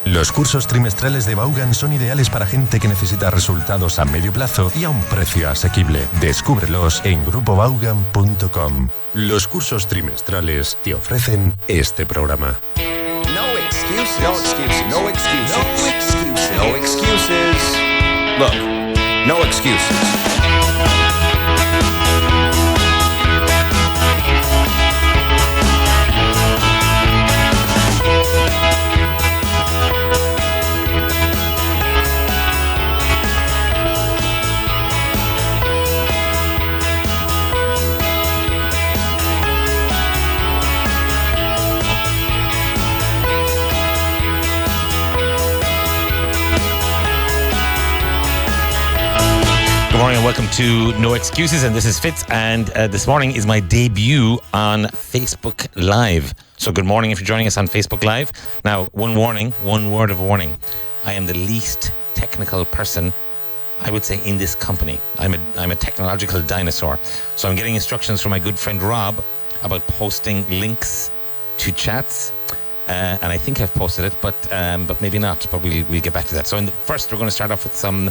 Los cursos trimestrales de Vaughan son ideales para gente que necesita resultados a medio plazo y a un precio asequible. Descúbrelos en grupovaughan.com. Los cursos trimestrales te ofrecen este programa. No excuses. No excuses. No excuses. No excuses. No excuses. Look, no excuses. Good morning and welcome to No Excuses, and this is Fitz, and this morning is my debut on Facebook Live. So good morning if you're joining us on Facebook Live. Now, one warning, one word of warning. I am the least technical person, I would say, in this company. I'm a technological dinosaur. So I'm getting instructions from my good friend Rob about posting links to chats. And I think I've posted it, but maybe not. But we'll get back to that. So first, we're going to start off with some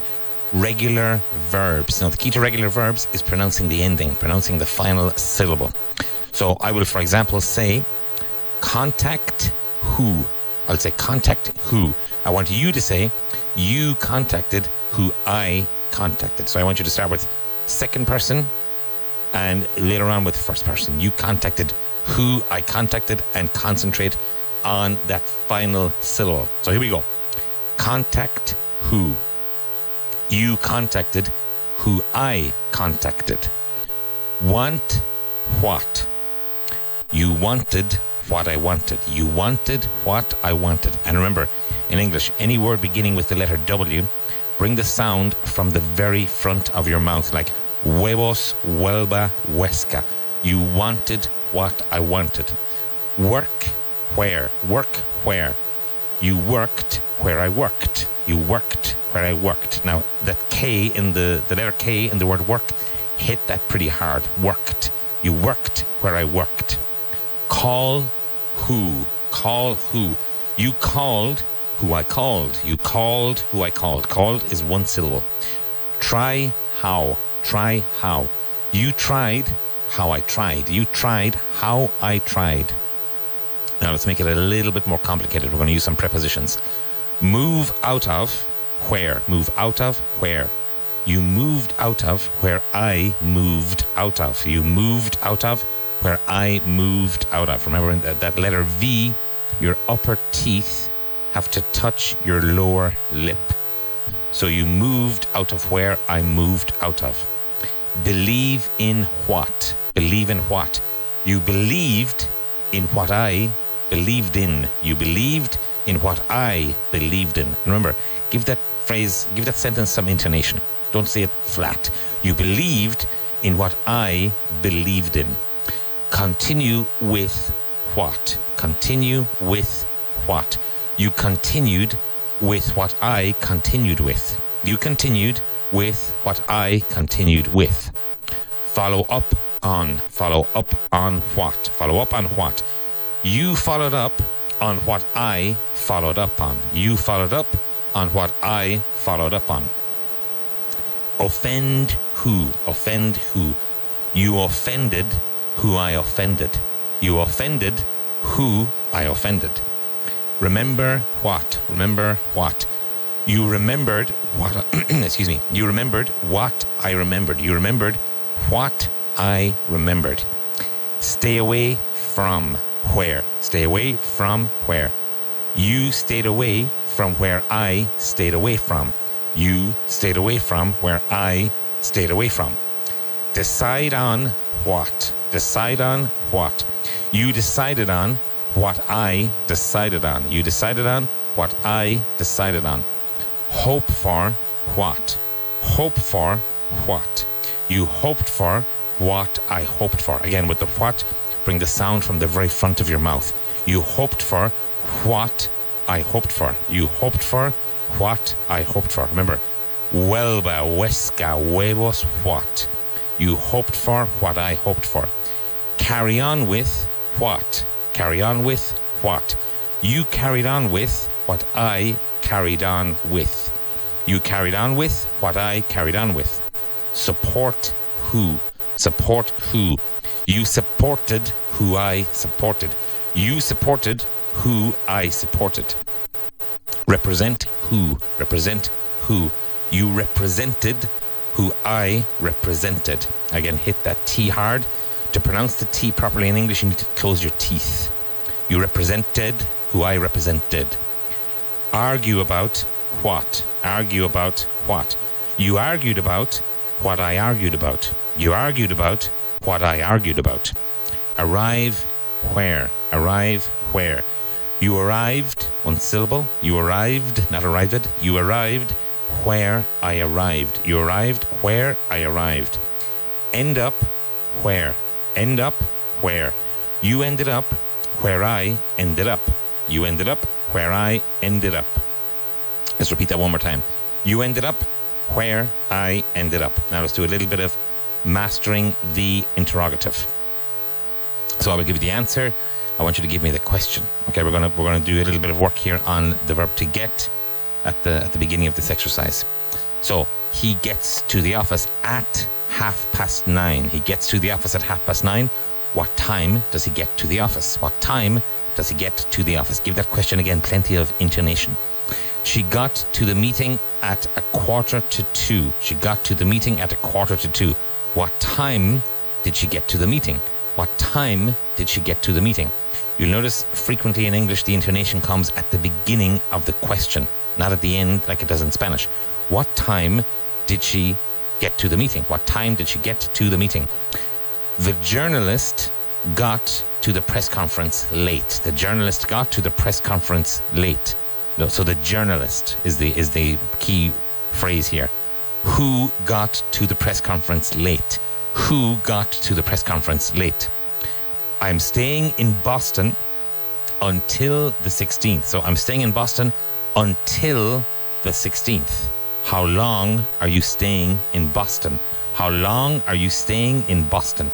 regular verbs. Now, the key to regular verbs is pronouncing the ending, pronouncing the final syllable. So I will, for example, say contact who. I'll say contact who. I want you to say you contacted who I contacted. So I want you to start with second person and later on with first person. You contacted who I contacted, and concentrate on that final syllable. So here we go. Contact who. You contacted who I contacted. Want what. You wanted what I wanted. You wanted what I wanted. And remember, in English, any word beginning with the letter W, bring the sound from the very front of your mouth, like huevos, huelva, huesca. You wanted what I wanted. Work where. Work where. You worked where I worked. You worked where I worked. Now, that K in the letter K in the word work, hit that pretty hard. Worked. You worked where I worked. Call who. Call who. You called who I called. You called who I called. Called is one syllable. Try how. Try how. You tried how I tried. You tried how I tried. Now let's make it a little bit more complicated. We're going to use some prepositions. Move out of where. Move out of where. You moved out of where I moved out of. You moved out of where I moved out of. Remember, in that letter V, your upper teeth have to touch your lower lip. So you moved out of where I moved out of. Believe in what. Believe in what. You believed in what I believed in. You believed in what I believed in. Remember, give that phrase, give that sentence some intonation. Don't say it flat. You believed in what I believed in. Continue with what? Continue with what? You continued with what I continued with. You continued with what I continued with. Follow up on. Follow up on what? Follow up on what? You followed up on what I followed up on. You followed up on what I followed up on. Offend who? Offend who? You offended who I offended. You offended who I offended. Remember what? Remember what? You remembered what? Excuse me. You remembered what I remembered. You remembered what I remembered. Stay away from where. Stay away from where. You stayed away from where I stayed away from. You stayed away from where I stayed away from. Decide on what. Decide on what. You decided on what I decided on. You decided on what I decided on. Hope for what. Hope for what. You hoped for what I hoped for. Again, with the what, bring the sound from the very front of your mouth. You hoped for what I hoped for. You hoped for what I hoped for. Remember, huelva, huesca, huevos, what. You hoped for what I hoped for. Carry on with what. Carry on with what. You carried on with what I carried on with. You carried on with what I carried on with. Support who? Support who? You supported who I supported. You supported who I supported. Represent who? Represent who? You represented who I represented. Again, hit that T hard. To pronounce the T properly in English, you need to close your teeth. You represented who I represented. Argue about what? Argue about what? You argued about what I argued about. You argued about what I argued about. Arrive where? Arrive where? You arrived, one syllable. You arrived, not arrived. You arrived where I arrived. You arrived where I arrived. End up where? End up where? You ended up where I ended up. You ended up where I ended up. Let's repeat that one more time. You ended up where I ended up. Now let's do a little bit of mastering the interrogative. So I will give you the answer. I want you to give me the question. Okay, we're gonna do a little bit of work here on the verb to get at the beginning of this exercise. So he gets to the office at 9:30. He gets to the office at 9:30. What time does he get to the office? What time does he get to the office? Give that question again, plenty of intonation. She got to the meeting at 1:45. She got to the meeting at 1:45. What time did she get to the meeting? What time did she get to the meeting? You'll notice frequently in English the intonation comes at the beginning of the question, not at the end like it does in Spanish. What time did she get to the meeting? What time did she get to the meeting? The journalist got to the press conference late. The journalist got to the press conference late. No, so the journalist is the key phrase here. Who got to the press conference late? Who got to the press conference late? I'm staying in Boston until the 16th. So I'm staying in Boston until the 16th. How long are you staying in Boston? How long are you staying in Boston?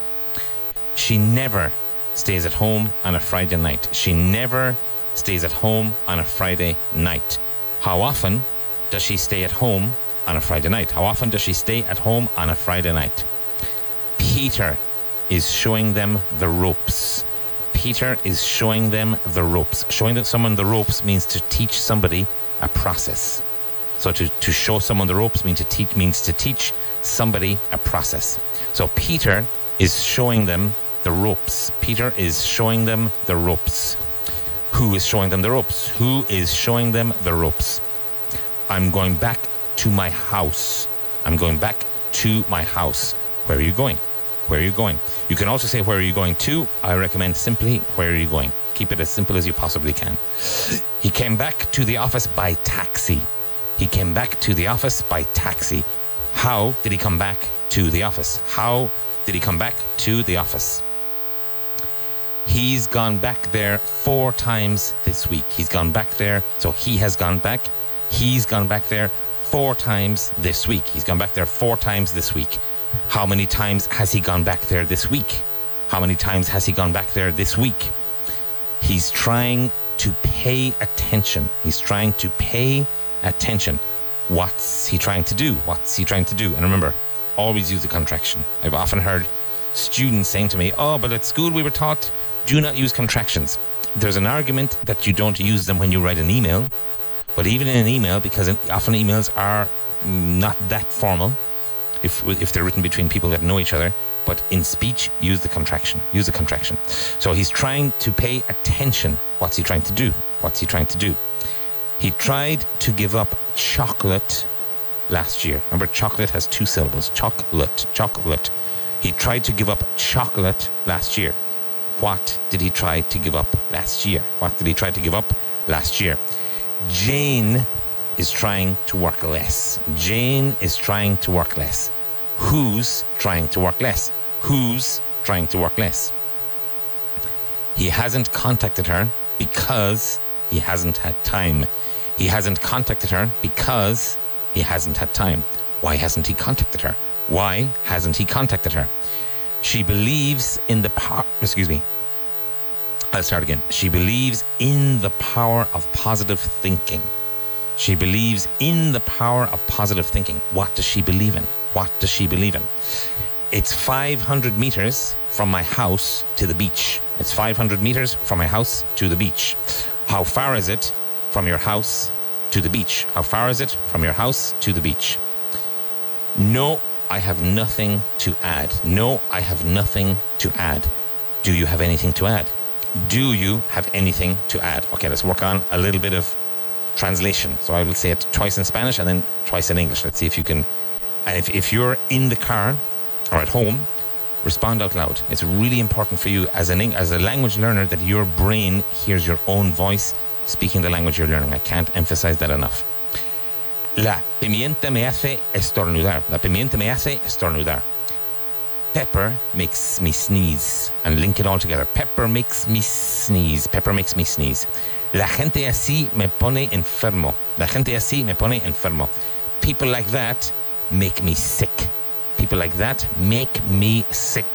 She never stays at home on a Friday night. She never stays at home on a Friday night. How often does she stay at home on a Friday night? How often does she stay at home on a Friday night? Peter is showing them the ropes. Peter is showing them the ropes. Showing someone the ropes means to teach somebody a process. So to show someone the ropes means to teach somebody a process. So Peter is showing them the ropes. Peter is showing them the ropes. Who is showing them the ropes? Who is showing them the ropes? I'm going back to my house. I'm going back to my house. Where are you going? Where are you going? You can also say, where are you going to? I recommend simply, where are you going? Keep it as simple as you possibly can. He came back to the office by taxi. He came back to the office by taxi. How did he come back to the office? How did he come back to the office? He's gone back there 4 times this week. He's gone back there. So he has gone back. He's gone back there 4 times this week. He's gone back there 4 times this week. How many times has he gone back there this week? How many times has he gone back there this week? He's trying to pay attention. He's trying to pay attention. What's he trying to do? What's he trying to do? And remember, always use the contraction. I've often heard students saying to me, oh, but at school we were taught, do not use contractions. There's an argument that you don't use them when you write an email. But even in an email, because often emails are not that formal, if they're written between people that know each other, but in speech, use the contraction. Use the contraction. So he's trying to pay attention. What's he trying to do? What's he trying to do? He tried to give up chocolate last year. Remember, chocolate has 2 syllables. Chocolate, chocolate. He tried to give up chocolate last year. What did he try to give up last year? What did he try to give up last year? Jane is trying to work less. Jane is trying to work less. Who's trying to work less? Who's trying to work less? He hasn't contacted her because he hasn't had time. He hasn't contacted her because he hasn't had time. Why hasn't he contacted her? Why hasn't he contacted her? She believes in the power. I'll start again. She believes in the power of positive thinking. She believes in the power of positive thinking. What does she believe in? What does she believe in? It's 500 meters from my house to the beach. It's 500 meters from my house to the beach. How far is it from your house to the beach? How far is it from your house to the beach? No, I have nothing to add. No, I have nothing to add. Do you have anything to add? Do you have anything to add? Okay, let's work on a little bit of translation. So I will say it twice in Spanish and then twice in English. Let's see if you can. And if you're in the car or at home, respond out loud. It's really important for you as a language learner that your brain hears your own voice speaking the language you're learning. I can't emphasize that enough. La pimienta me hace estornudar. La pimienta me hace estornudar. Pepper makes me sneeze. And link it all together. Pepper makes me sneeze. Pepper makes me sneeze. La gente así me pone enfermo. La gente así me pone enfermo. People like that make me sick. People like that make me sick.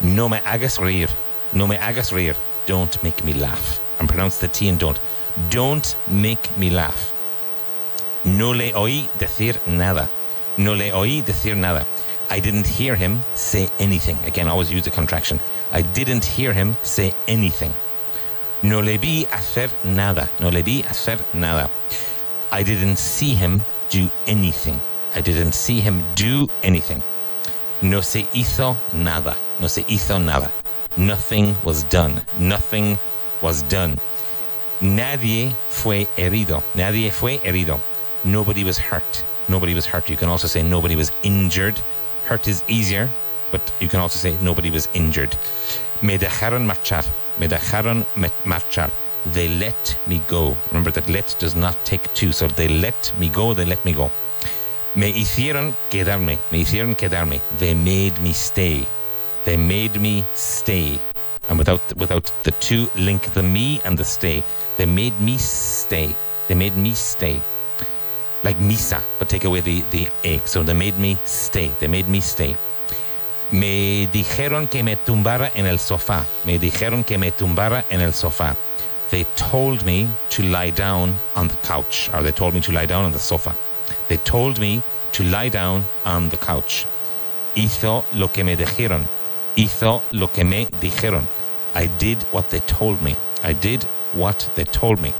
No me hagas reír. No me hagas reír. Don't make me laugh. And pronounce the T and don't. Don't make me laugh. No le oí decir nada. No le oí decir nada. I didn't hear him say anything. Again, always use the contraction. I didn't hear him say anything. No le vi hacer nada. No le vi hacer nada. I didn't see him do anything. I didn't see him do anything. No se hizo nada. No se hizo nada. Nothing was done. Nothing was done. Nadie fue herido. Nadie fue herido. Nobody was hurt. Nobody was hurt. You can also say nobody was injured. Hurt is easier, but you can also say nobody was injured. Me dejaron marchar. Me dejaron marchar. They let me go. Remember that let does not take two. So they let me go. They let me go. Me hicieron quedarme. Me hicieron quedarme. They made me stay. They made me stay. And without the two, link the me and the stay. They made me stay. They made me stay. Like misa, but take away the a. So they made me stay. They made me stay. Me dijeron que me tumbara en el sofá. Me dijeron que me tumbara en el sofá. They told me to lie down on the couch. Or they told me to lie down on the sofa. They told me to lie down on the couch. Hizo lo que me dijeron. Hizo lo que me dijeron. I did what they told me. I did what they told me.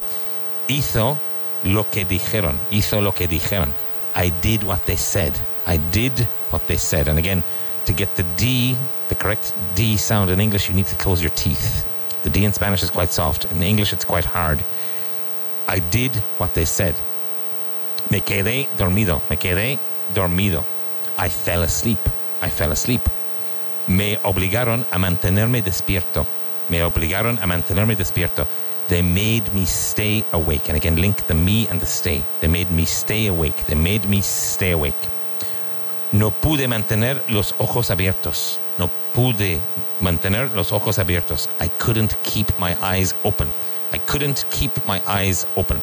Hizo lo que dijeron. Hizo lo que dijeron. I did what they said. I did what they said. And again, to get the D, the correct D sound in English, you need to close your teeth. The D in Spanish is quite soft. In English, it's quite hard. I did what they said. Me quedé dormido. Me quedé dormido. I fell asleep. I fell asleep. Me obligaron a mantenerme despierto. Me obligaron a mantenerme despierto. They made me stay awake. And again, link the me and the stay. They made me stay awake. They made me stay awake. No pude mantener los ojos abiertos. No pude mantener los ojos abiertos. I couldn't keep my eyes open. I couldn't keep my eyes open.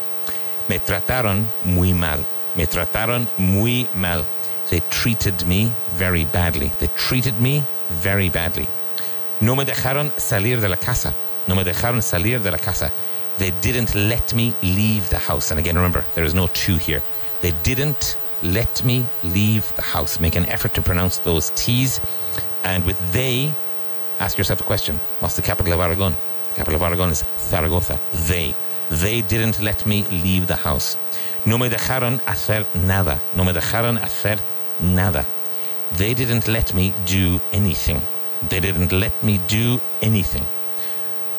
Me trataron muy mal. Me trataron muy mal. They treated me very badly. They treated me very badly. No me dejaron salir de la casa. No me dejaron salir de la casa. They didn't let me leave the house. And again, remember, there is no to here. They didn't let me leave the house. Make an effort to pronounce those T's. And with they, ask yourself a question. What's the capital of Aragon? The capital of Aragon is Zaragoza. They. They didn't let me leave the house. No me dejaron hacer nada. No me dejaron hacer nada. They didn't let me do anything. They didn't let me do anything.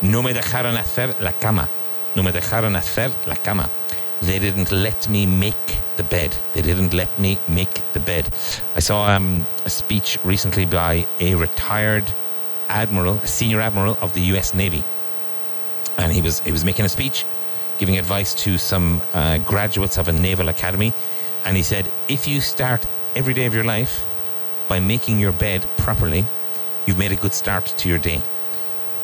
No me dejaron hacer la cama. No me dejaron hacer la cama. They didn't let me make the bed. They didn't let me make the bed. I saw a speech recently by a retired admiral, a senior admiral of the US Navy. And he was making a speech, giving advice to some graduates of a naval academy. And he said, if you start every day of your life by making your bed properly, you've made a good start to your day.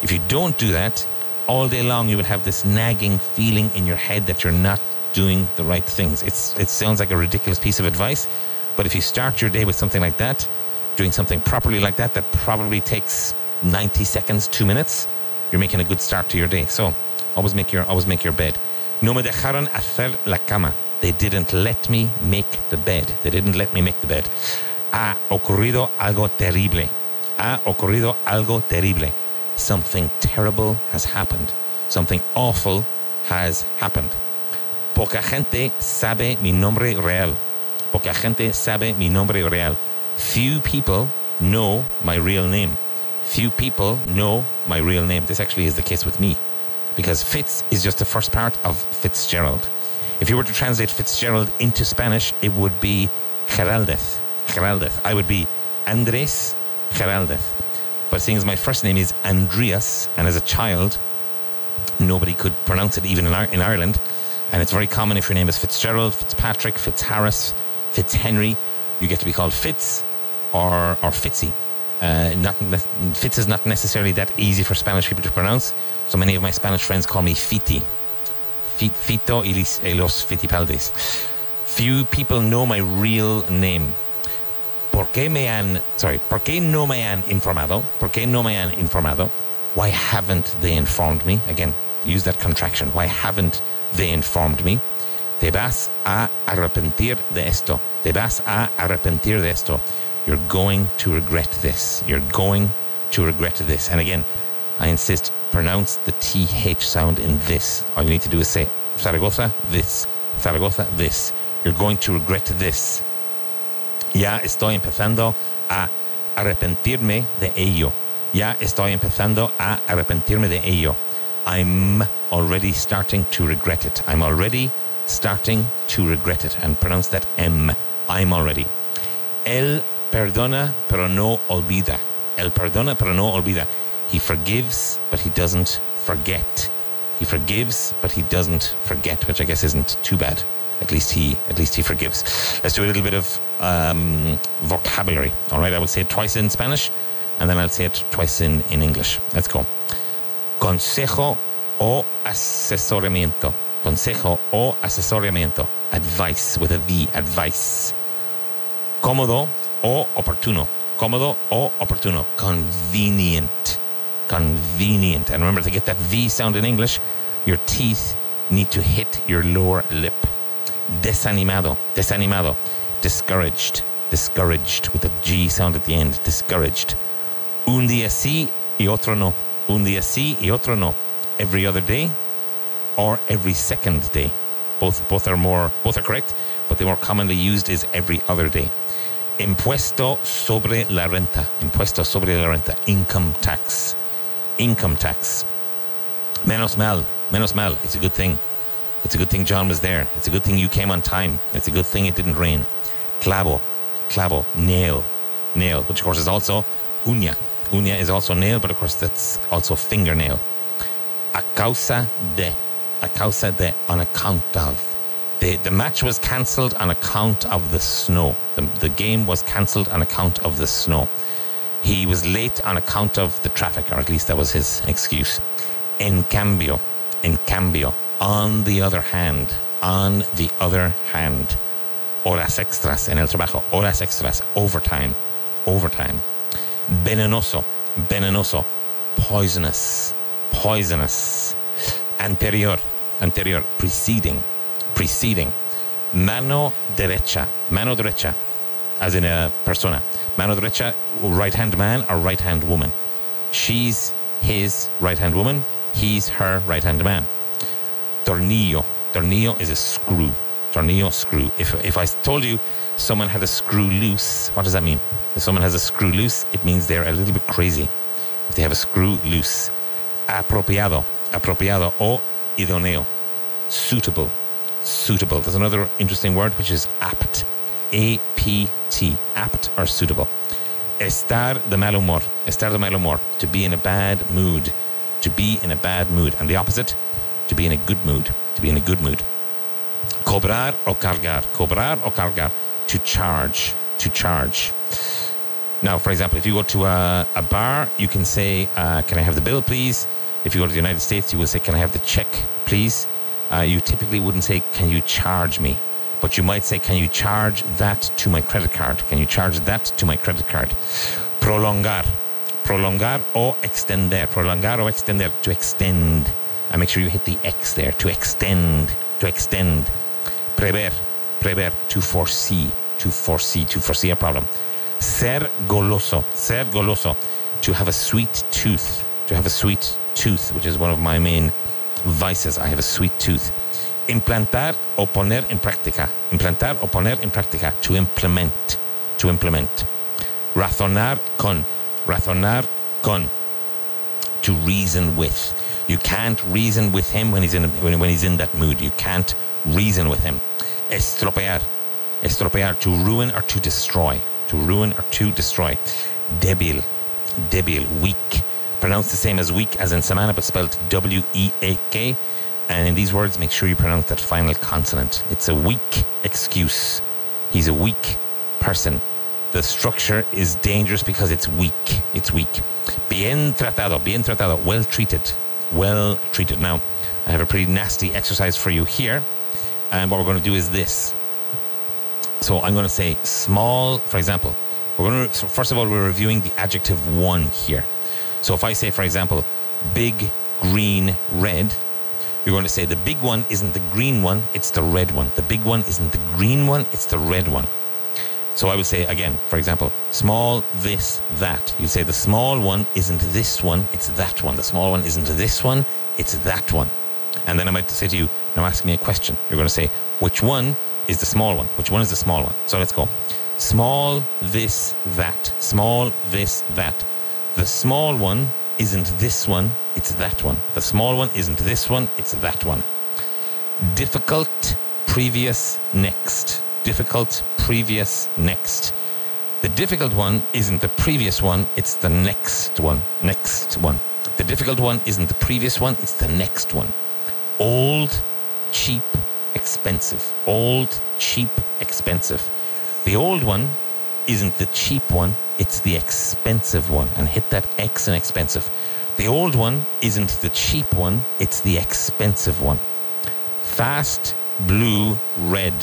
If you don't do that, all day long you will have this nagging feeling in your head that you're not doing the right things. It sounds like a ridiculous piece of advice, but if you start your day with something like that, doing something properly like that, that probably takes 90 seconds, 2 minutes, you're making a good start to your day. So always make your bed. No me dejaron hacer la cama. They didn't let me make the bed. They didn't let me make the bed. Ha ocurrido algo terrible. Ha ocurrido algo terrible. Something terrible has happened. Something awful has happened. Poca gente sabe mi nombre real. Poca gente sabe mi nombre real. Few people know my real name. Few people know my real name. This actually is the case with me, because Fitz is just the first part of Fitzgerald. If you were to translate Fitzgerald into Spanish, it would be Geraldez. Geraldez. I would be Andrés Geraldez. But seeing as my first name is Andreas, and as a child, nobody could pronounce it, even in Ireland, and it's very common if your name is Fitzgerald, Fitzpatrick, Fitzharris, Fitzhenry, you get to be called Fitz or Fitzy. Fitz is not necessarily that easy for Spanish people to pronounce, so many of my Spanish friends call me Fiti. Fito y los Fitipaldes. Few people know my real name. ¿Por qué no me han informado? ¿Por qué no me han informado? Why haven't they informed me? Again, use that contraction. Why haven't they informed me? Te vas a arrepentir de esto. Te vas a arrepentir de esto. You're going to regret this. You're going to regret this. And again, I insist, pronounce the TH sound in this. All you need to do is say, Zaragoza, this. Zaragoza, this. You're going to regret this. Ya estoy empezando a arrepentirme de ello. Ya estoy empezando a arrepentirme de ello. I'm already starting to regret it. I'm already starting to regret it. And pronounce that M. I'm already. Él perdona, pero no olvida. Él perdona, pero no olvida. He forgives, but he doesn't forget. He forgives, but he doesn't forget, which I guess isn't too bad. At least he forgives. Let's do a little bit of vocabulary. All right, I will say it twice in Spanish, and then I'll say it twice in English. Let's go. Consejo o asesoramiento. Consejo o asesoramiento. Advice with a V. Advice. Cómodo o oportuno. Cómodo o oportuno. Convenient. Convenient. And remember, to get that V sound in English, your teeth need to hit your lower lip. Desanimado. Desanimado. Discouraged. Discouraged with a G sound at the end. Discouraged. Un día sí y otro no. Un día sí y otro no. Every other day or every second day. Both are correct, but the more commonly used is every other day. Impuesto sobre la renta. Impuesto sobre la renta. Income tax. Income tax. Menos mal. Menos mal. It's a good thing. It's a good thing John was there. It's a good thing you came on time. It's a good thing it didn't rain. Clavo. Clavo. Nail. Nail. Which of course is also uña. Uña is also nail, but of course that's also fingernail. A causa de. A causa de. On account of. The match was cancelled on account of the snow. The game was cancelled on account of the snow. He was late on account of the traffic, or at least that was his excuse. En cambio. En cambio. On the other hand. On the other hand. Horas extras en el trabajo. Horas extras. Overtime. Overtime. Venenoso. Venenoso. Poisonous. Poisonous. Anterior. Anterior. Preceding. Preceding. Mano derecha. Mano derecha. As in a persona. Mano derecha, right-hand man or right-hand woman. She's his right-hand woman. He's her right-hand man. Tornillo. Tornillo is a screw. Tornillo, screw. If I told you someone had a screw loose, what does that mean? If someone has a screw loose, it means they're a little bit crazy. If they have a screw loose. Apropiado. Apropiado o idóneo. Suitable. Suitable. There's another interesting word which is apt. A-P-T. Apt or suitable. Estar de mal humor. Estar de mal humor. To be in a bad mood. To be in a bad mood. And the opposite, to be in a good mood. To be in a good mood. Cobrar o cargar. Cobrar o cargar. To charge. To charge. Now, for example, if you go to a bar, you can say, can I have the bill, please? If you go to the United States, you will say, can I have the check, please? You typically wouldn't say, can you charge me? But you might say, can you charge that to my credit card? Can you charge that to my credit card? Prolongar. Prolongar o extender. Prolongar o extender. To extend. And make sure you hit the X there. To extend. To extend. Prever. Prever. To foresee. To foresee. To foresee a problem. Ser goloso. Ser goloso. To have a sweet tooth. To have a sweet tooth, which is one of my main vices. I have a sweet tooth. Implantar o poner en práctica. Implantar o poner en práctica. To implement. To implement. Razonar con. Razonar con. To reason with. You can't reason with him when he's in that mood. You can't reason with him. Estropear. Estropear. To ruin or to destroy. To ruin or to destroy. Débil. Débil. Weak. Pronounced the same as weak as in Samana, but spelled W-E-A-K. And in these words, make sure you pronounce that final consonant. It's a weak excuse. He's a weak person. The structure is dangerous because it's weak. It's weak. Bien tratado. Bien tratado. Well treated. Well treated. Now, I have a pretty nasty exercise for you here. And what we're going to do is this. So I'm going to say small, for example. First of all, we're reviewing the adjective one here. So if I say, for example, big, green, red, you're going to say the big one isn't the green one, it's the red one. The big one isn't the green one, it's the red one. So I would say again, for example, small, this, that. You say the small one isn't this one, it's that one. The small one isn't this one, it's that one. And then I might say to you, now ask me a question. You're going to say, which one is the small one? Which one is the small one? So let's go. Small, this, that. Small, this, that. The small one isn't this one, it's that one. The small one isn't this one, it's that one. Difficult, previous, next. Difficult, previous, next. The difficult one isn't the previous one, it's the next one. Next one. The difficult one isn't the previous one, it's the next one. Old, cheap, expensive. Old, cheap, expensive. The old one isn't the cheap one, it's the expensive one. And hit that X in expensive. The old one isn't the cheap one, it's the expensive one. Fast, blue, red.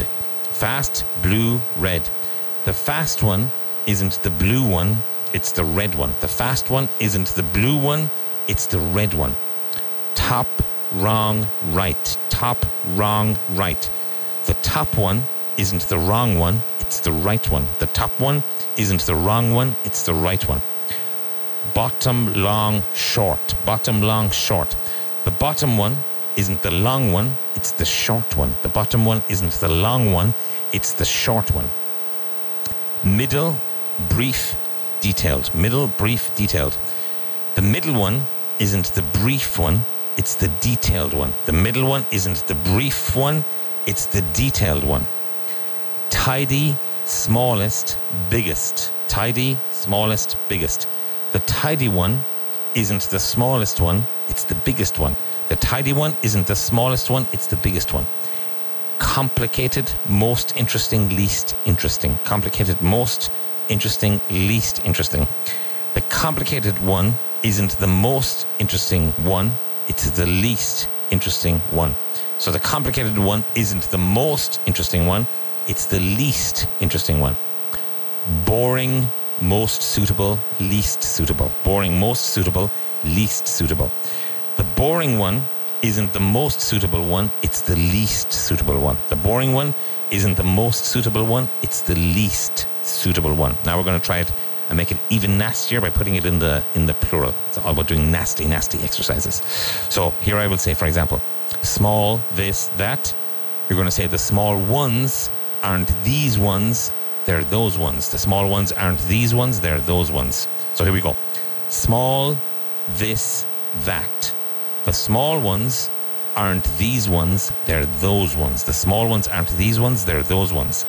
Fast, blue, red. The fast one isn't the blue one, it's the red one. The fast one isn't the blue one, it's the red one. Top, wrong, right. Top, wrong, right. The top one isn't the wrong one, it's the right one. The top one isn't the wrong one, it's the right one. Bottom, long, short. Bottom, long, short. The bottom one isn't the long one, it's the short one. The bottom one isn't the long one, it's the short one. Middle, brief, detailed. Middle, brief, detailed. The middle one isn't the brief one, it's the detailed one. The middle one isn't the brief one, it's the detailed one. Tidy, smallest, biggest. Tidy, smallest, biggest. The tidy one isn't the smallest one, it's the biggest one. The tidy one isn't the smallest one, it's the biggest one. Complicated, most interesting, least interesting. Complicated, most interesting, least interesting. The complicated one isn't the most interesting one, it's the least interesting one. So the complicated one isn't the most interesting one, it's the least interesting one. Boring, most suitable, least suitable. Boring, most suitable, least suitable. The boring one isn't the most suitable one, it's the least suitable one. The boring one isn't the most suitable one, it's the least suitable one. Now we're going to try it and make it even nastier by putting it in the plural. It's all about doing nasty exercises. So here I will say, for example, small, this, that. You're going to say the small ones aren't these ones, they're those ones. The small ones aren't these ones, they're those ones. So here we go. Small, this, that. The small ones aren't these ones, they're those ones. The small ones aren't these ones, they're those ones.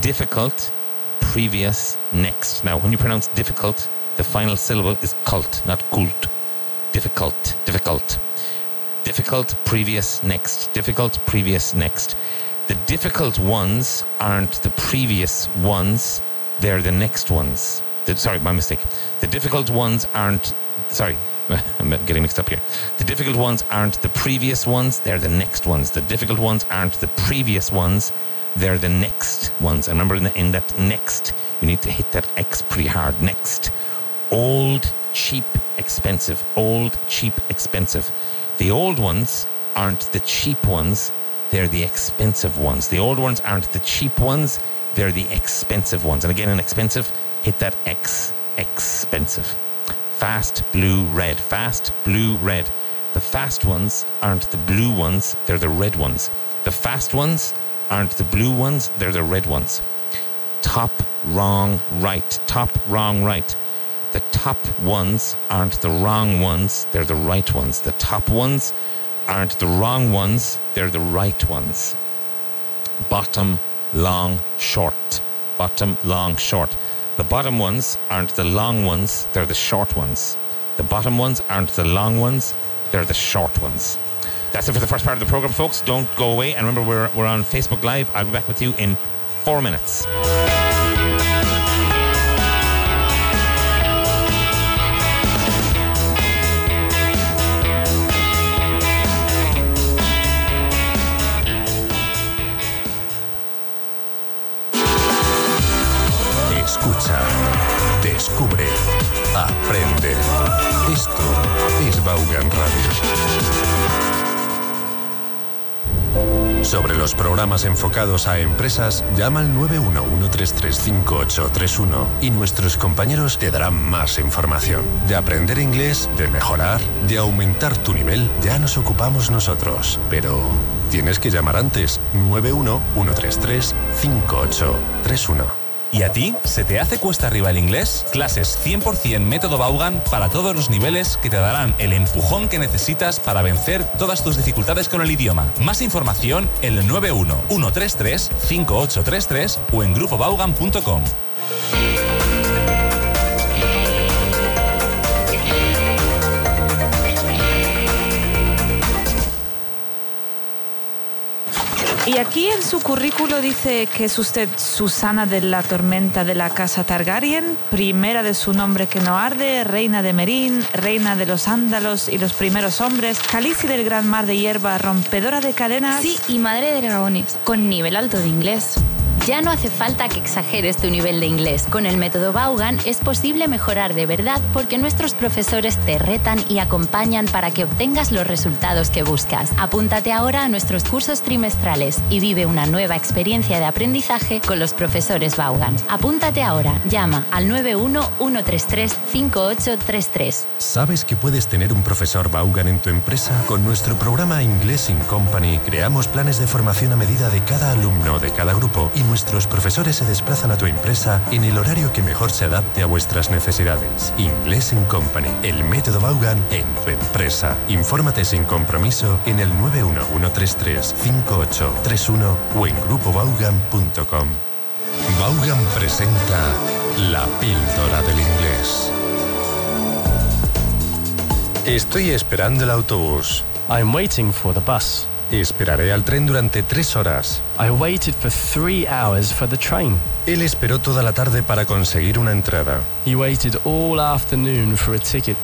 Difficult, previous, next. Now, when you pronounce difficult, the final syllable is cult, not cult. Difficult, difficult. Difficult, previous, next. Difficult, previous, next. The difficult ones aren't the previous ones, they're the next ones. Sorry, my mistake. The difficult ones aren't... Sorry, I'm getting mixed up here. The difficult ones aren't the previous ones, they're the next ones. The difficult ones aren't the previous ones, they're the next ones. And remember, in that next, you need to hit that X pretty hard. Next. Old, cheap, expensive. Old, cheap, expensive. The old ones aren't the cheap ones, they're the expensive ones. The old ones aren't the cheap ones, they're the expensive ones. And again, in expensive, hit that X. Expensive. Fast, blue, red. Fast, blue, red. The fast ones aren't the blue ones, they're the red ones. The fast ones aren't the blue ones, they're the red ones. Top, wrong, right. Top, wrong, right. The top ones aren't the wrong ones, they're the right ones. The top ones aren't the wrong ones, they're the right ones. Bottom, long, short. Bottom, long, short. The bottom ones aren't the long ones, they're the short ones. The bottom ones aren't the long ones, they're the short ones. That's it for the first part of the program, folks. Don't go away. And remember, we're on Facebook Live. I'll be back with you in 4 minutes. Escucha, descubre, aprende. Esto es Vaughan Radio. Sobre los programas enfocados a empresas, llama al 911335831 y nuestros compañeros te darán más información. De aprender inglés, de mejorar, de aumentar tu nivel, ya nos ocupamos nosotros. Pero tienes que llamar antes. 911335831. ¿Y a ti? ¿Se te hace cuesta arriba el inglés? Clases 100% método Vaughan para todos los niveles que te darán el empujón que necesitas para vencer todas tus dificultades con el idioma. Más información en el 911335833 o en grupovaughan.com. Y aquí en su currículo dice que es usted Susana de la Tormenta de la Casa Targaryen, primera de su nombre que no arde, reina de Merín, reina de los Ándalos y los primeros hombres, Khaleesi del Gran Mar de Hierba, rompedora de cadenas... Sí, y madre de dragones, con nivel alto de inglés. Ya no hace falta que exageres tu nivel de inglés. Con el método Vaughan es posible mejorar de verdad porque nuestros profesores te retan y acompañan para que obtengas los resultados que buscas. Apúntate ahora a nuestros cursos trimestrales y vive una nueva experiencia de aprendizaje con los profesores Vaughan. Apúntate ahora. Llama al 911335833. ¿Sabes que puedes tener un profesor Vaughan en tu empresa? Con nuestro programa English in Company creamos planes de formación a medida de cada alumno de cada grupo y nuestros profesores se desplazan a tu empresa en el horario que mejor se adapte a vuestras necesidades. English in Company, el método Vaughan en tu empresa. Infórmate sin compromiso en el 911335831 o en grupovaughan.com. Vaughan presenta la píldora del inglés. Estoy esperando el autobús. I'm waiting for the bus. Esperaré al tren durante 3 horas. I waited for 3 hours for the train. Él esperó toda la tarde para conseguir una entrada. He waited all afternoon for a ticket.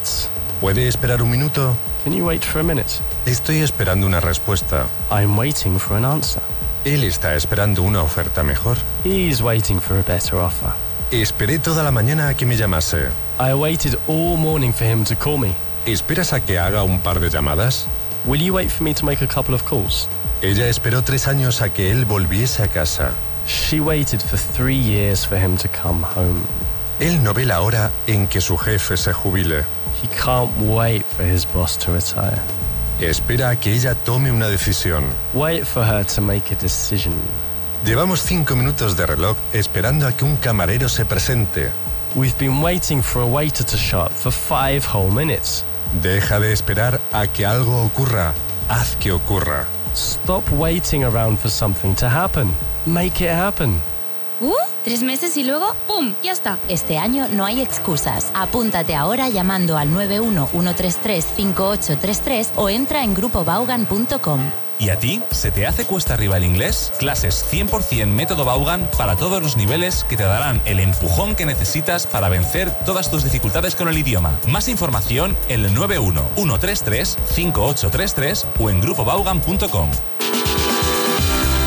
¿Puede esperar un minuto? Can you wait for a minute? Estoy esperando una respuesta. I'm waiting for an answer. Él está esperando una oferta mejor. He's waiting for a better offer. Esperé toda la mañana a que me llamase. I waited all morning for him to call me. ¿Esperas a que haga un par de llamadas? Will you wait for me to make a couple of calls? Ella esperó 3 años a que él volviese a casa. She waited for 3 years for him to come home. Él no ve la hora en que su jefe se jubile. He can't wait for his boss to retire. Espera a que ella tome una decisión. Wait for her to make a decision. Llevamos 5 minutos de reloj esperando a que un camarero se presente. We've been waiting for a waiter to show up for 5 whole minutes. Deja de esperar a que algo ocurra. Haz que ocurra. Stop waiting around for something to happen. Make it happen. 3 meses y luego ¡pum! Ya está. Este año no hay excusas. Apúntate ahora llamando al 911335833 o entra en grupovaughan.com. ¿Y a ti? ¿Se te hace cuesta arriba el inglés? Clases 100% método Vaughan para todos los niveles que te darán el empujón que necesitas para vencer todas tus dificultades con el idioma. Más información en el 911335833 o en grupovaughan.com.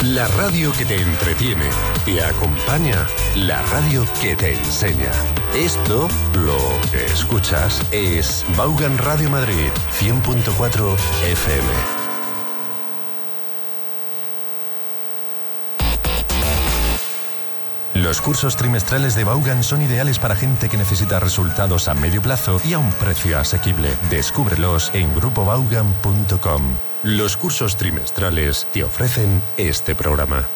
La radio que te entretiene, te acompaña, la radio que te enseña. Esto, lo que escuchas, es Vaughan Radio Madrid, 100.4 FM. Los cursos trimestrales de Vaughan son ideales para gente que necesita resultados a medio plazo y a un precio asequible. Descúbrelos en grupovaughan.com. Los cursos trimestrales te ofrecen este programa.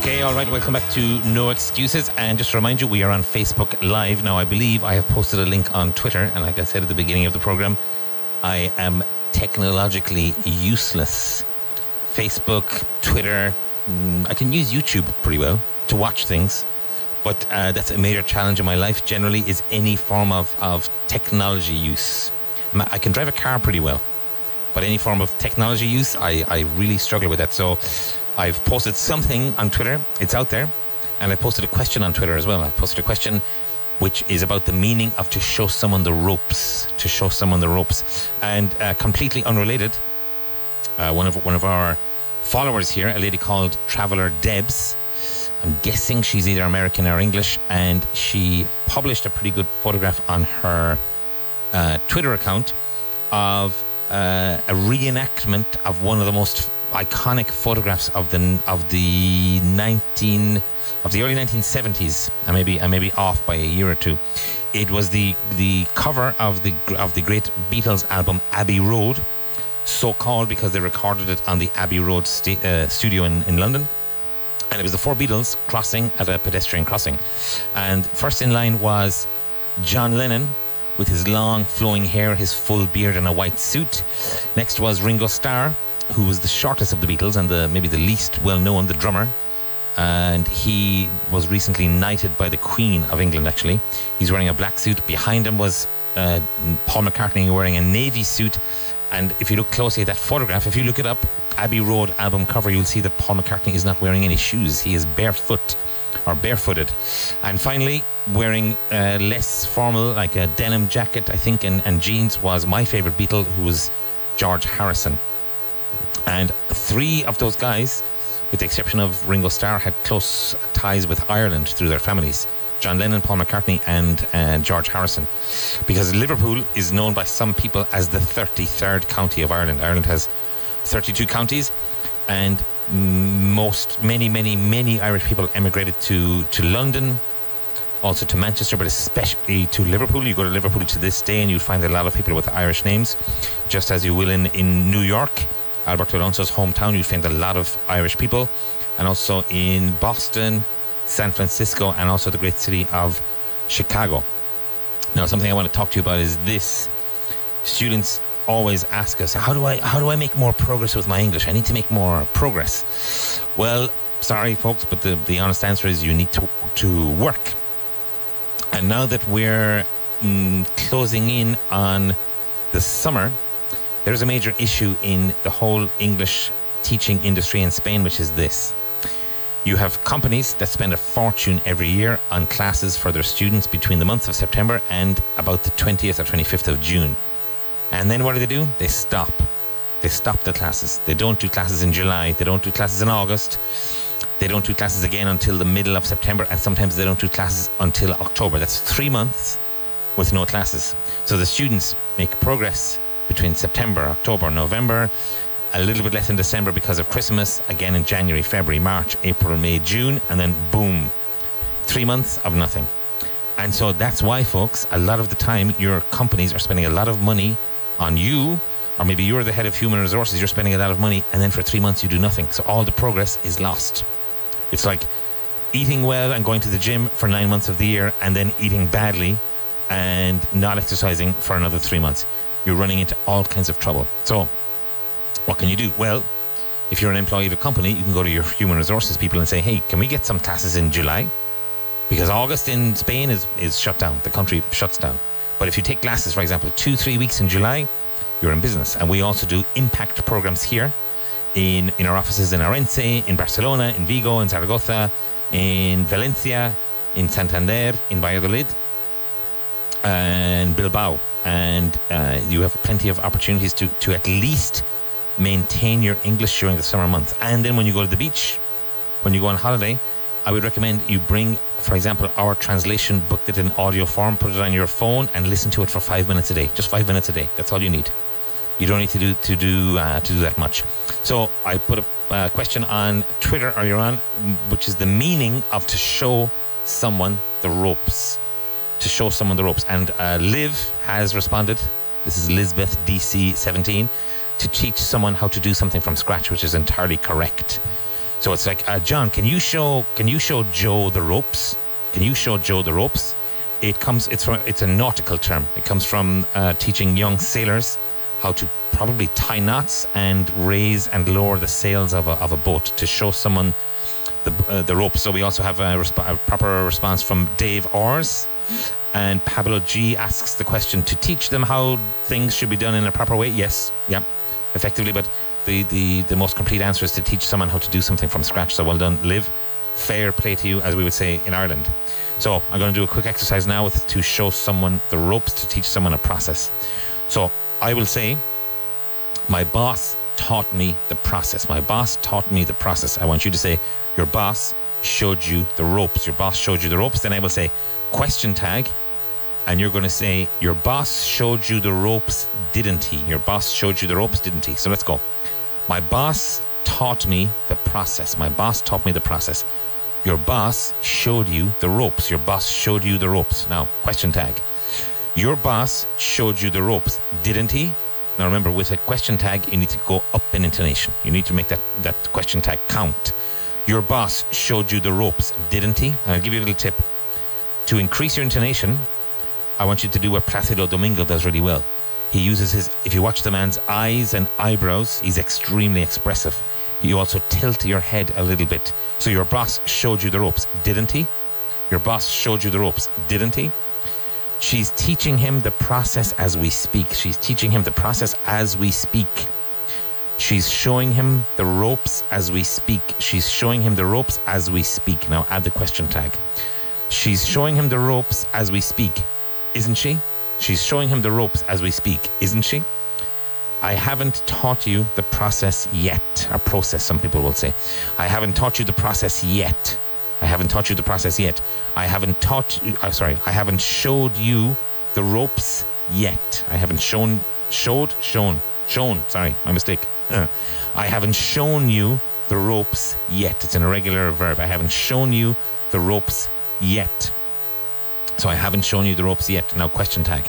Okay, all right, welcome back to No Excuses. And just to remind you, we are on Facebook Live. Now, I believe I have posted a link on Twitter. And like I said at the beginning of the program, I am technologically useless. Facebook, Twitter, I can use YouTube pretty well to watch things. But that's a major challenge in my life generally, is any form of technology use. I can drive a car pretty well, but any form of technology use, I really struggle with that. So I've posted something on Twitter. It's out there. And I posted a question on Twitter as well. I've posted a question which is about the meaning of to show someone the ropes. To show someone the ropes. And completely unrelated, one of our followers here, a lady called Traveller Debs, I'm guessing she's either American or English, and she published a pretty good photograph on her Twitter account of a reenactment of one of the most iconic photographs of the early 1970s. I may be off by a year or two. It was the cover of the great Beatles album Abbey Road, so called because they recorded it on the Abbey Road studio in London. And it was the four Beatles crossing at a pedestrian crossing. And first in line was John Lennon with his long flowing hair, his full beard and a white suit. Next was Ringo Starr, who was the shortest of the Beatles and maybe the least well-known, the drummer. And he was recently knighted by the Queen of England, actually. He's wearing a black suit. Behind him was Paul McCartney wearing a navy suit. And if you look closely at that photograph, if you look it up, Abbey Road album cover, you'll see that Paul McCartney is not wearing any shoes. He is barefooted. And finally, wearing less formal, like a denim jacket, I think, and jeans, was my favourite Beatle, who was George Harrison. And three of those guys, with the exception of Ringo Starr, had close ties with Ireland through their families. John Lennon, Paul McCartney and George Harrison. Because Liverpool is known by some people as the 33rd county of Ireland. Ireland has 32 counties, and many Irish people emigrated to London, also to Manchester, but especially to Liverpool. You go to Liverpool to this day and you'll find a lot of people with Irish names, just as you will in New York, Alberto Alonso's hometown. You'll find a lot of Irish people, and also in Boston, San Francisco, and also the great city of Chicago. Now, something I want to talk to you about is this. Students always ask us, how do I make more progress with my English? I need to make more progress. Well, sorry folks, but the honest answer is you need to work. And now that we're closing in on the summer, there's a major issue in the whole English teaching industry in Spain, which is this. You have companies that spend a fortune every year on classes for their students between the months of September and about the 20th or 25th of June. And then what do? They stop. They stop the classes. They don't do classes in July. They don't do classes in August. They don't do classes again until the middle of September, and sometimes they don't do classes until October. That's 3 months with no classes. So the students make progress between September, October, November, a little bit less in December because of Christmas, again in January, February, March, April, May, June, and then boom, 3 months of nothing. And so that's why, folks, a lot of the time your companies are spending a lot of money on you, or maybe you're the head of human resources, you're spending a lot of money, and then for 3 months you do nothing. So all the progress is lost. It's like eating well and going to the gym for 9 months of the year, and then eating badly and not exercising for another 3 months. You're running into all kinds of trouble. So what can you do? Well, if you're an employee of a company, you can go to your human resources people and say, hey, can we get some classes in July? Because August in Spain is shut down. The country shuts down. But if you take classes, for example, 2-3 weeks in July, you're in business. And we also do impact programs here in our offices in Orense, in Barcelona, in Vigo, in Zaragoza, in Valencia, in Santander, in Valladolid. and Bilbao, and you have plenty of opportunities to at least maintain your English during the summer months. And then when you go to the beach, when you go on holiday, I would recommend you bring, for example, our translation, book it in audio form, put it on your phone and listen to it for 5 minutes a day. Just 5 minutes a day. That's all you need. You don't need to do that much. So I put a question on Twitter earlier on, which is the meaning of to show someone the ropes. To show someone the ropes. And Liv has responded. This is Lisbeth DC 17. To teach someone how to do something from scratch, which is entirely correct. So it's like, John, can you show Joe the ropes? Can you show Joe the ropes? It's a nautical term. It comes from teaching young sailors how to probably tie knots and raise and lower the sails of a boat, to show someone the ropes. So we also have a proper response from Dave Ors, and Pablo G asks the question, to teach them how things should be done in a proper way. Yes, yeah, effectively, but the most complete answer is to teach someone how to do something from scratch. So well done, Liv. Fair play to you, as we would say in Ireland. So I'm going to do a quick exercise now to show someone the ropes, to teach someone a process. So I will say, my boss taught me the process. My boss taught me the process. I want you to say, your boss showed you the ropes. Your boss showed you the ropes. Then I will say, question tag. And you're going to say, your boss showed you the ropes, didn't he? Your boss showed you the ropes, didn't he? So let's go. My boss taught me the process. My boss taught me the process. Your boss showed you the ropes. Your boss showed you the ropes. Now, question tag. Your boss showed you the ropes, didn't he? Now remember, with a question tag, you need to go up in intonation. You need to make that question tag count. Your boss showed you the ropes, didn't he? And I'll give you a little tip. To increase your intonation, I want you to do what Placido Domingo does really well. He uses if you watch the man's eyes and eyebrows, he's extremely expressive. You also tilt your head a little bit. So your boss showed you the ropes, didn't he? Your boss showed you the ropes, didn't he? She's teaching him the process as we speak. She's teaching him the process as we speak. She's showing him the ropes as we speak. She's showing him the ropes as we speak. Now add the question tag. She's showing him the ropes as we speak, isn't she? She's showing him the ropes as we speak, isn't she? I haven't taught you the process yet. Or process, some people will say. I haven't taught you the process yet. I haven't taught you the process yet. I haven't showed you the ropes yet. I haven't shown, sorry, my mistake. I haven't shown you the ropes yet. It's an irregular verb. I haven't shown you the ropes yet. So I haven't shown you the ropes yet. Now question tag.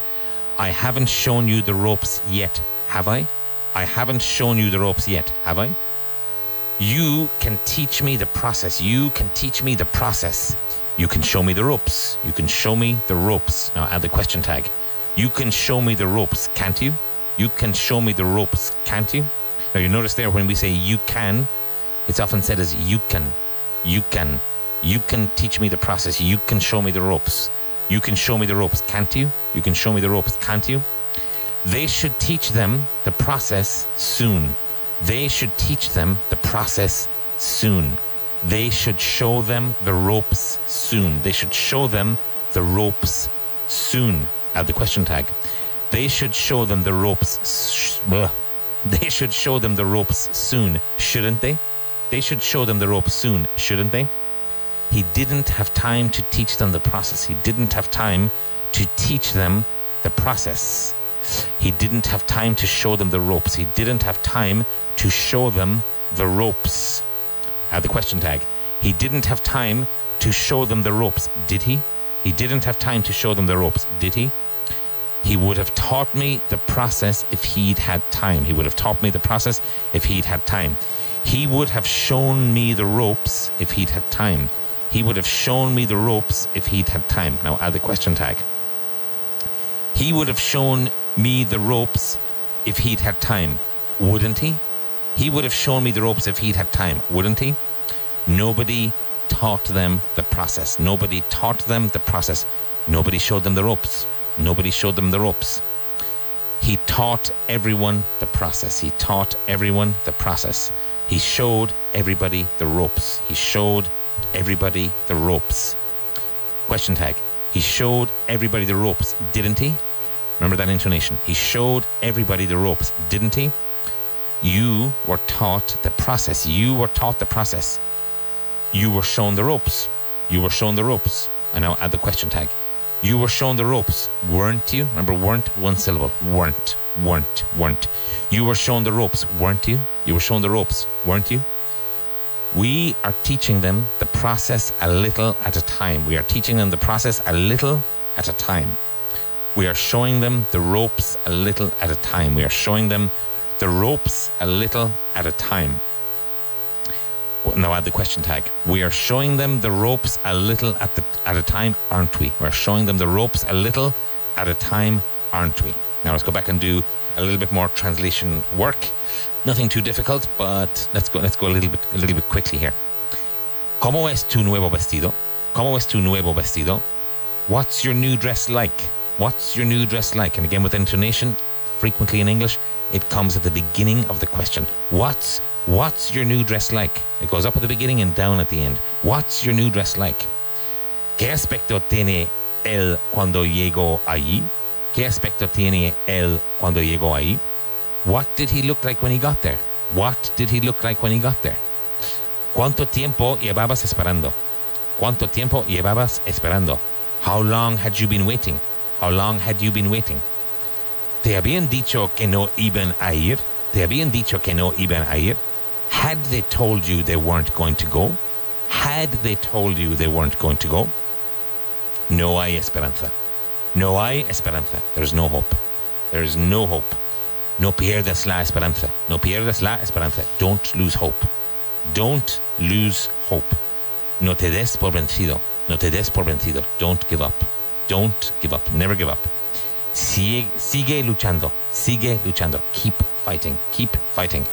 I haven't shown you the ropes yet, have I? I haven't shown you the ropes yet, have I? You can teach me the process. You can teach me the process. You can show me the ropes. You can show me the ropes. Now add the question tag. You can show me the ropes, can't you? You can show me the ropes, can't you? Now you notice there when we say you can, it's often said as you can. You can. You can teach me the process. You can show me the ropes. You can show me the ropes, can't you? You can show me the ropes, can't you? They should teach them the process soon. They should teach them the process soon. They should show them the ropes soon. They should show them the ropes soon. Add the question tag. They should show them the ropes. They should show them the ropes soon, shouldn't they? They should show them the ropes soon, shouldn't they? He didn't have time to teach them the process. He didn't have time to teach them the process. He didn't have time to show them the ropes. He didn't have time to show them the ropes. Add the question tag. He didn't have time to show them the ropes, did he? He didn't have time to show them the ropes, did he? He would have taught me the process if he'd had time. He would have taught me the process if he'd had time. He would have shown me the ropes if he'd had time. He would have shown me the ropes if he'd had time. Now add the question tag. He would have shown me the ropes if he'd had time, wouldn't he? He would have shown me the ropes if he'd had time, wouldn't he? Nobody taught them the process. Nobody taught them the process. Nobody showed them the ropes. Nobody showed them the ropes. He taught everyone the process. He taught everyone the process. He showed everybody the ropes. He showed everybody the ropes. Question tag. He showed everybody the ropes, didn't he? Remember that intonation. He showed everybody the ropes, didn't he? You were taught the process. You were taught the process. You were shown the ropes. You were shown the ropes. And now add the question tag. You were shown the ropes, weren't you? Remember, weren't, one syllable. Weren't. You were shown the ropes, weren't you? You were shown the ropes, weren't you? We are teaching them the process a little at a time. We are teaching them the process a little at a time. We are showing them the ropes a little at a time. We are showing them the ropes a little at a time. Now add the question tag. We are showing them the ropes a little at a time, aren't we? We're showing them the ropes a little at a time, aren't we? Now let's go back and do a little bit more translation work. Nothing too difficult, but let's go a little bit quickly here. ¿Cómo es tu nuevo vestido? ¿Cómo es tu nuevo vestido? What's your new dress like? What's your new dress like? And again with intonation, frequently in English, it comes at the beginning of the question. What's your new dress like? It goes up at the beginning and down at the end. What's your new dress like? ¿Qué aspecto tiene él cuando llegó allí? ¿Qué aspecto tiene él cuando llegó allí? What did he look like when he got there? What did he look like when he got there? ¿Cuánto tiempo llevabas esperando? ¿Cuánto tiempo llevabas esperando? How long had you been waiting? How long had you been waiting? ¿Te habían dicho que no iban a ir? ¿Te habían dicho que no iban a ir? Had they told you they weren't going to go? Had they told you they weren't going to go? No hay esperanza. No hay esperanza. There's no hope. There is no hope. No pierdas la esperanza. No pierdas la esperanza. Don't lose hope. Don't lose hope. No te des por vencido. No te des por vencido. Don't give up. Don't give up. Never give up. Sigue luchando. Sigue luchando. Keep fighting. Keep fighting.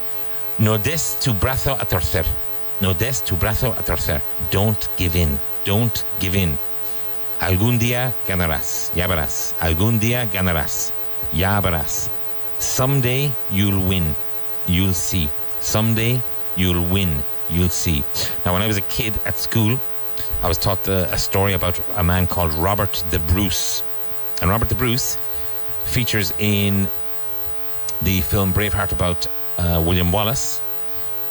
No des tu brazo a torcer. No des tu brazo a torcer. Don't give in. Don't give in. Algún día ganarás. Ya verás. Algún día ganarás. Ya verás. Someday you'll win. You'll see. Someday you'll win. You'll see. Now, when I was a kid at school, I was taught a story about a man called Robert the Bruce. And Robert the Bruce features in the film Braveheart about William Wallace,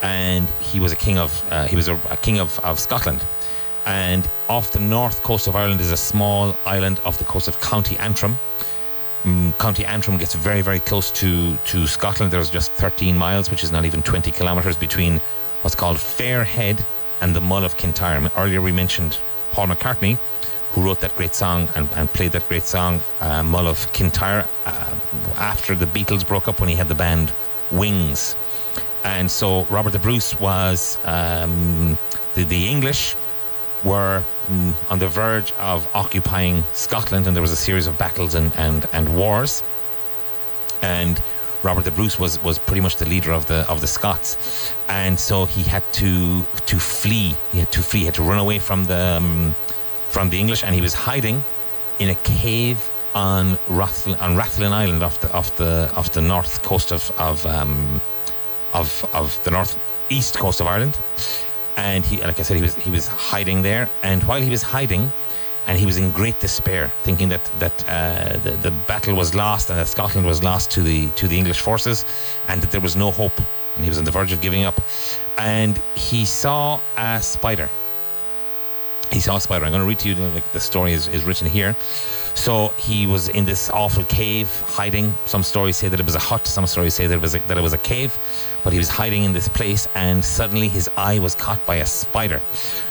and he was a king of Scotland. And off the north coast of Ireland is a small island off the coast of County Antrim. County Antrim gets very, very close to Scotland. There's just 13 miles, which is not even 20 kilometres, between what's called Fairhead and the Mull of Kintyre. Earlier we mentioned Paul McCartney, who wrote that great song and played that great song, Mull of Kintyre, after the Beatles broke up, when he had the band Wings. And so Robert the Bruce was, the English were on the verge of occupying Scotland, and there was a series of battles and wars. And Robert the Bruce was pretty much the leader of the Scots, and so he had to flee. He had to run away from the English, and he was hiding in a cave on Rathlin Island off the north coast of the northeast coast of Ireland. And he, like I said, he was hiding there. And while he was hiding, and he was in great despair, thinking that the battle was lost and that Scotland was lost to the English forces, and that there was no hope, and he was on the verge of giving up. And he saw a spider. He saw a spider. I'm going to read to you, like the story is written here. So he was in this awful cave, hiding. Some stories say that it was a hut. Some stories say that it was a cave. But he was hiding in this place, and suddenly his eye was caught by a spider.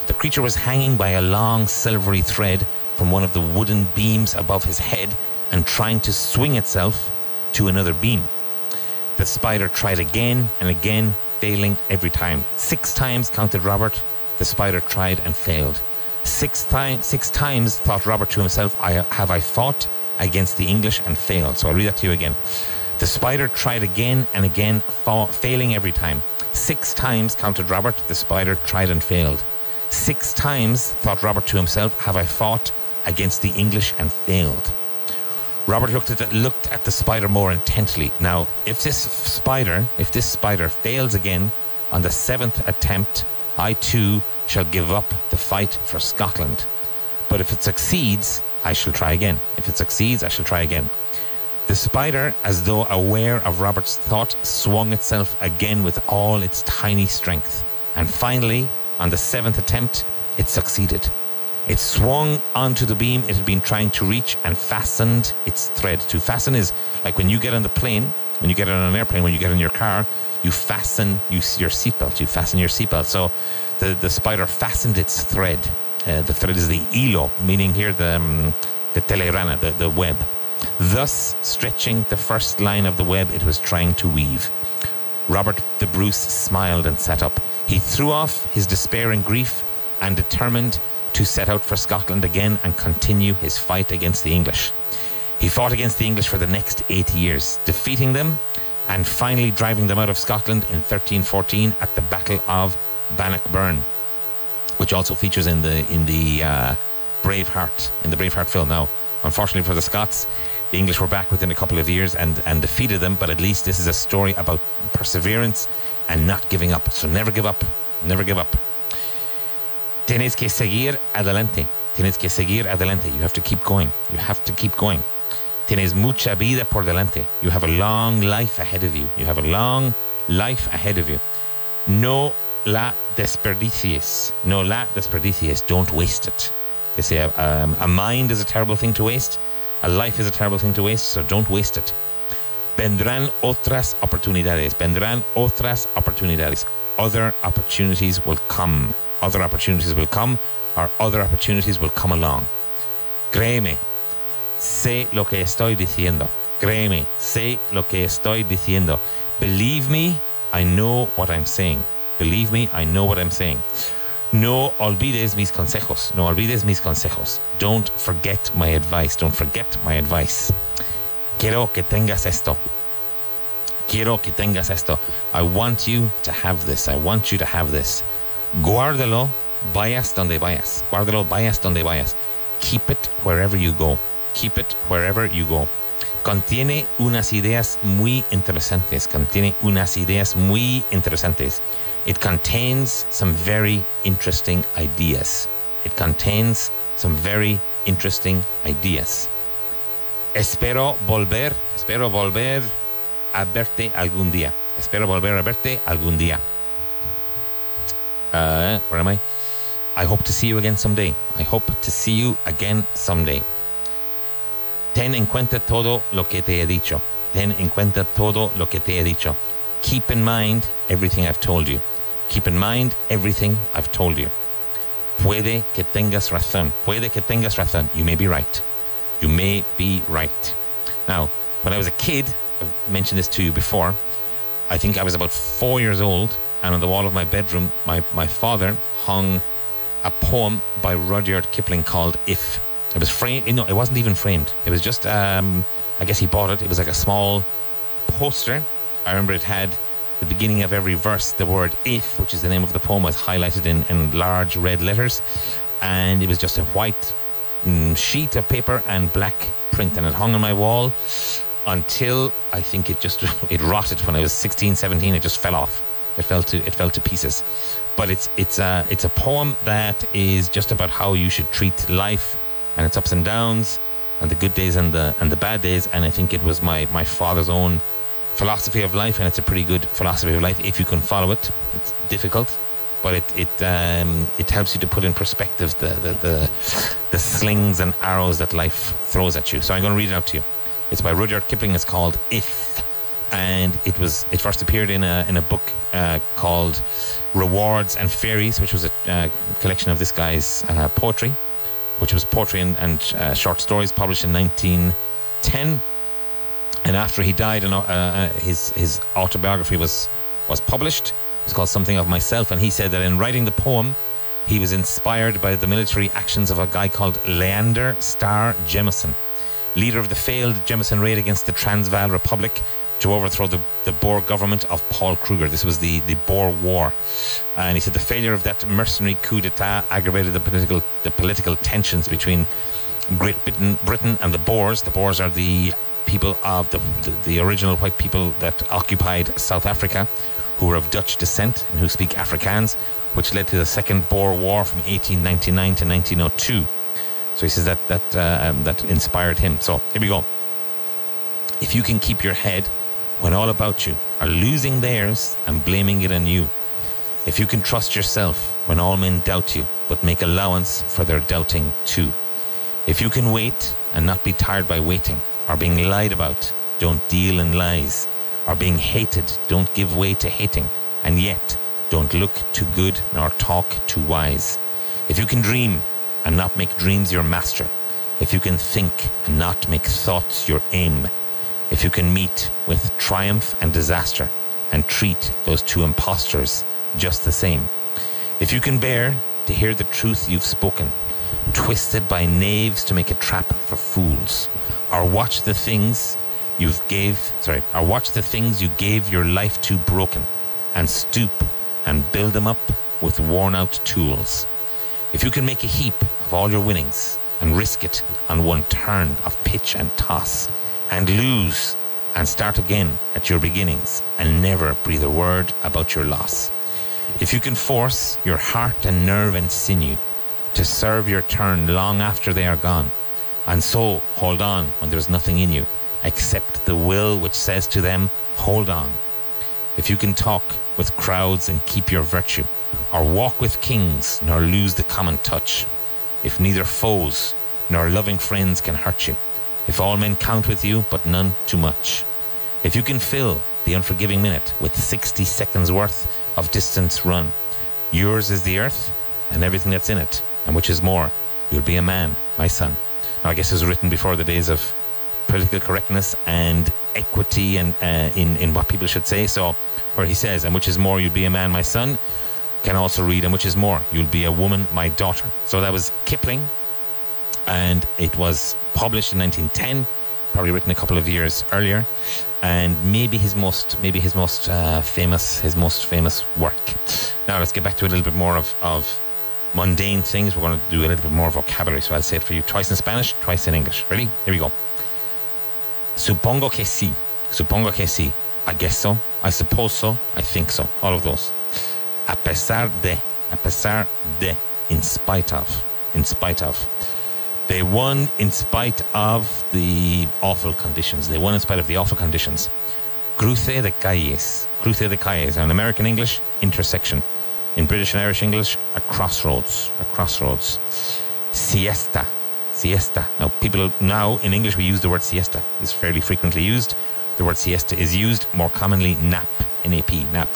The creature was hanging by a long silvery thread from one of the wooden beams above his head and trying to swing itself to another beam. The spider tried again and again, failing every time. 6 times, counted Robert, the spider tried and failed. 6 times, thought Robert to himself, have I fought against the English and failed. So I'll read that to you again. The spider tried again and again, failing every time. 6 times, counted Robert, the spider tried and failed. 6 times, thought Robert to himself, have I fought against the English and failed. Robert looked at the spider more intently. Now, if this spider fails again on the 7th attempt, I too shall give up the fight for Scotland. But if it succeeds, I shall try again. If it succeeds, I shall try again. The spider, as though aware of Robert's thought, swung itself again with all its tiny strength. And finally, on the 7th attempt, it succeeded. It swung onto the beam it had been trying to reach and fastened its thread. To fasten is like when you get on the plane, when you get on an airplane, when you get in your car, you fasten your seatbelt. You fasten your seatbelt. So the spider fastened its thread. The thread is the hilo, meaning here the telerana, the web. Thus stretching the first line of the web it was trying to weave. Robert the Bruce smiled and sat up. He threw off his despair and grief and determined to set out for Scotland again and continue his fight against the English. He fought against the English for the next 8 years, defeating them and finally driving them out of Scotland in 1314 at the Battle of Bannockburn, which also features in the Braveheart film. Now, unfortunately for the Scots, the English were back within a couple of years and defeated them, but at least this is a story about perseverance and not giving up. So never give up. Never give up. Tienes que seguir adelante. Tienes que seguir adelante. You have to keep going. You have to keep going. Tienes mucha vida por delante. You have a long life ahead of you. You have a long life ahead of you. No la desperdicies. No la desperdicies. Don't waste it. They say a mind is a terrible thing to waste. A life is a terrible thing to waste, so don't waste it. Vendrán otras oportunidades. Vendrán otras oportunidades. Other opportunities will come. Other opportunities will come, or other opportunities will come along. Créeme, sé lo que estoy diciendo. Créeme, sé lo que estoy diciendo. Believe me, I know what I'm saying. Believe me, I know what I'm saying. No olvides mis consejos. No olvides mis consejos. Don't forget my advice. Don't forget my advice. Quiero que tengas esto. Quiero que tengas esto. I want you to have this. I want you to have this. Guárdalo, vayas donde vayas. Guárdalo, vayas donde vayas. Keep it wherever you go. Keep it wherever you go. Contiene unas ideas muy interesantes. Contiene unas ideas muy interesantes. It contains some very interesting ideas. It contains some very interesting ideas. Espero volver a verte algún día. Espero volver a verte algún día. Where am I? I hope to see you again someday. I hope to see you again someday. Ten en cuenta todo lo que te he dicho. Ten en cuenta todo lo que te he dicho. Keep in mind everything I've told you. Keep in mind everything I've told you. Puede que tengas razón. Puede que tengas razón. You may be right. You may be right. Now, when I was a kid, I've mentioned this to you before, I think I was about 4 years old, and on the wall of my bedroom, my father hung a poem by Rudyard Kipling called If. It was framed, no, it wasn't even framed. It was just, I guess he bought it. It was like a small poster. I remember it had the beginning of every verse, the word if, which is the name of the poem, was highlighted in large red letters. And it was just a white sheet of paper and black print. And it hung on my wall until I think it rotted when I was 16, 17. It just fell off. It fell to pieces. But it's a poem that is just about how you should treat life and its ups and downs and the good days and the bad days. And I think it was my father's own philosophy of life, and it's a pretty good philosophy of life if you can follow it. It's difficult, but it helps you to put in perspective the slings and arrows that life throws at you. So I'm going to read it out to you. It's by Rudyard Kipling. It's called If, and it first appeared in a book called Rewards and Fairies, which was a collection of this guy's poetry, which was poetry and short stories, published in 1910. And after he died, his autobiography was published. It was called Something of Myself, and he said that in writing the poem, he was inspired by the military actions of a guy called Leander Starr Jemison, leader of the failed Jemison raid against the Transvaal Republic to overthrow the Boer government of Paul Kruger. This was the Boer War. And he said the failure of that mercenary coup d'etat aggravated the political tensions between Great Britain and the Boers. The Boers are the people of the original white people that occupied South Africa, who were of Dutch descent and who speak Afrikaans, which led to the Second Boer War from 1899 to 1902. So he says that inspired him. So here we go. If you can keep your head when all about you are losing theirs and blaming it on you. If you can trust yourself when all men doubt you, but make allowance for their doubting too. If you can wait and not be tired by waiting, or being lied about, don't deal in lies, or being hated, don't give way to hating, and yet don't look too good nor talk too wise. If you can dream and not make dreams your master, if you can think and not make thoughts your aim, if you can meet with triumph and disaster and treat those two impostors just the same, if you can bear to hear the truth you've spoken, twisted by knaves to make a trap for fools, or watch the things you gave your life to broken, and stoop and build them up with worn out tools. If you can make a heap of all your winnings and risk it on one turn of pitch and toss, and lose and start again at your beginnings and never breathe a word about your loss. If you can force your heart and nerve and sinew to serve your turn long after they are gone, and so hold on when there's nothing in you except the will which says to them, hold on. If you can talk with crowds and keep your virtue, or walk with kings nor lose the common touch, if neither foes nor loving friends can hurt you, if all men count with you but none too much, if you can fill the unforgiving minute with 60 seconds worth of distance run, yours is the earth and everything that's in it, and which is more, you'll be a man, my son. Now I guess it was written before the days of political correctness and equity and in what people should say. So where he says, and which is more, you'll be a man, my son, can also read, and which is more, you'll be a woman, my daughter. So that was Kipling, and it was published in 1910, probably written a couple of years earlier, and maybe his most famous work. Now let's get back to a little bit more of mundane things. We're going to do a little bit more vocabulary, so I'll say it for you twice in Spanish, twice in English. Ready? Here we go. Supongo que sí. Supongo que sí. I guess so. I suppose so. I think so. All of those. A pesar de. A pesar de. In spite of. In spite of. They won in spite of the awful conditions. They won in spite of the awful conditions. Cruce de calles. Cruce de calles. Now in American English, intersection. In British and Irish English, a crossroads. A crossroads. Siesta. Siesta. Now in English we use the word siesta. It's fairly frequently used. The word siesta is used more commonly nap. N-A-P. Nap.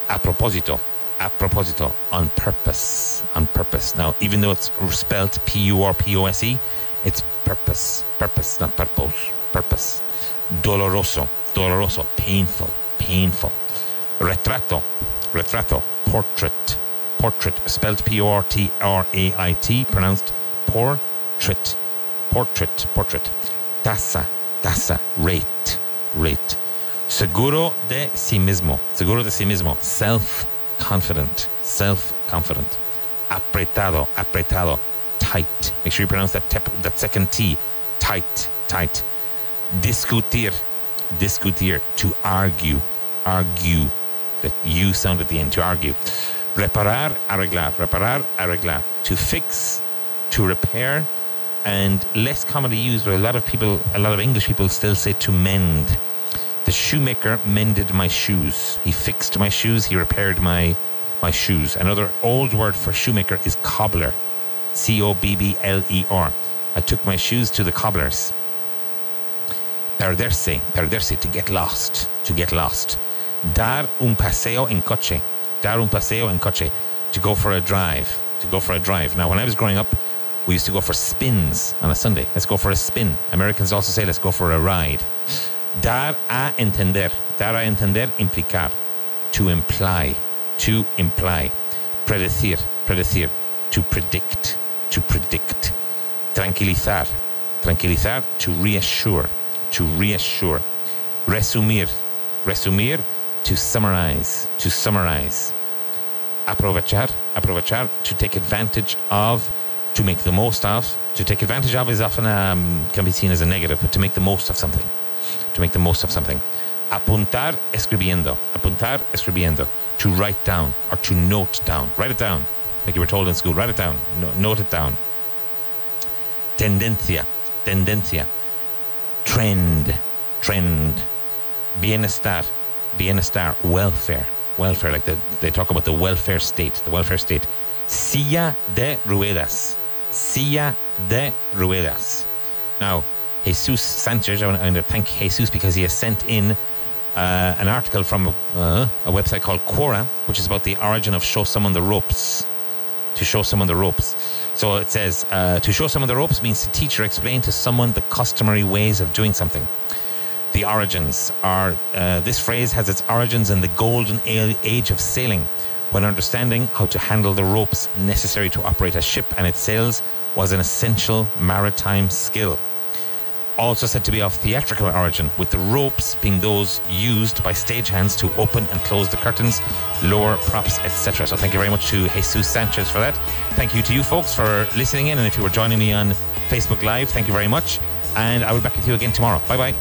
A propósito. A propósito, on purpose, on purpose. Now, even though it's spelled P-U-R-P-O-S-E, it's purpose, purpose, not purpose, purpose. Doloroso, doloroso, painful, painful. Retrato, retrato, portrait, portrait, spelled P-O-R-T-R-A-I-T, pronounced portrait, portrait, portrait. Tasa, tasa, rate, rate. Seguro de sí mismo, seguro de sí mismo, self-confident, self-confident. Apretado, apretado, tight. Make sure you pronounce that second T. Tight, tight. Discutir, discutir, to argue, argue. That U sound at the end, to argue. Reparar, arreglar, reparar, arreglar. To fix, to repair, and less commonly used, but a lot of English people still say to mend. The shoemaker mended my shoes. He fixed my shoes. He repaired my shoes. Another old word for shoemaker is cobbler. C-O-B-B-L-E-R. I took my shoes to the cobblers. Perderse, perderse, to get lost, to get lost. Dar un paseo en coche. Dar un paseo en coche. To go for a drive. To go for a drive. Now, when I was growing up, we used to go for spins on a Sunday. Let's go for a spin. Americans also say, let's go for a ride. Dar a entender. Dar a entender, implicar. To imply. To imply. Predecir. Predecir. To predict. To predict. Tranquilizar. Tranquilizar. To reassure. To reassure. Resumir. Resumir. To summarize. To summarize. Aprovechar. Aprovechar. To take advantage of. To make the most of. To take advantage of is often can be seen as a negative, but to make the most of something. To make the most of something. Apuntar escribiendo. Apuntar escribiendo. To write down or to note down. Write it down. Like you were told in school. Write it down. Note it down. tendencia, trend, bienestar, welfare, like they talk about the welfare state. Silla de ruedas. Now, Jesus Sanchez, I want to thank Jesus because he has sent in an article from a website called Quora, which is about the origin of show someone the ropes. To show someone the ropes. So it says, to show someone the ropes means to teach or explain to someone the customary ways of doing something. The origins are, this phrase has its origins in the golden age of sailing, when understanding how to handle the ropes necessary to operate a ship and its sails was an essential maritime skill. Also said to be of theatrical origin, with the ropes being those used by stagehands to open and close the curtains, lower props, etc. So thank you very much to Jesus Sanchez for that. Thank you to you folks for listening in, and if you were joining me on Facebook Live, thank you very much. And I will be back with you again tomorrow. Bye-bye.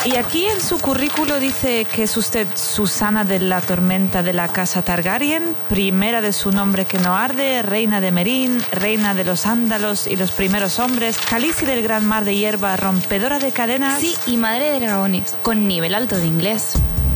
Y aquí en su currículo dice que es usted Susana de la Tormenta de la Casa Targaryen, primera de su nombre que no arde, reina de Merín, reina de los Ándalos y los primeros hombres, Khaleesi del Gran Mar de Hierba, rompedora de cadenas... Sí, y madre de dragones, con nivel alto de inglés.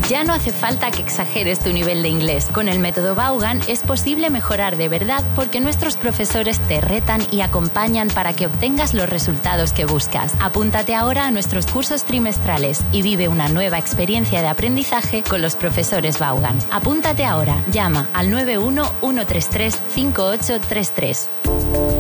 Ya no hace falta que exageres tu nivel de inglés. Con el método Vaughan es posible mejorar de verdad porque nuestros profesores te retan y acompañan para que obtengas los resultados que buscas. Apúntate ahora a nuestros cursos trimestrales y vive una nueva experiencia de aprendizaje con los profesores Vaughan. Apúntate ahora. Llama al 91 133 5833.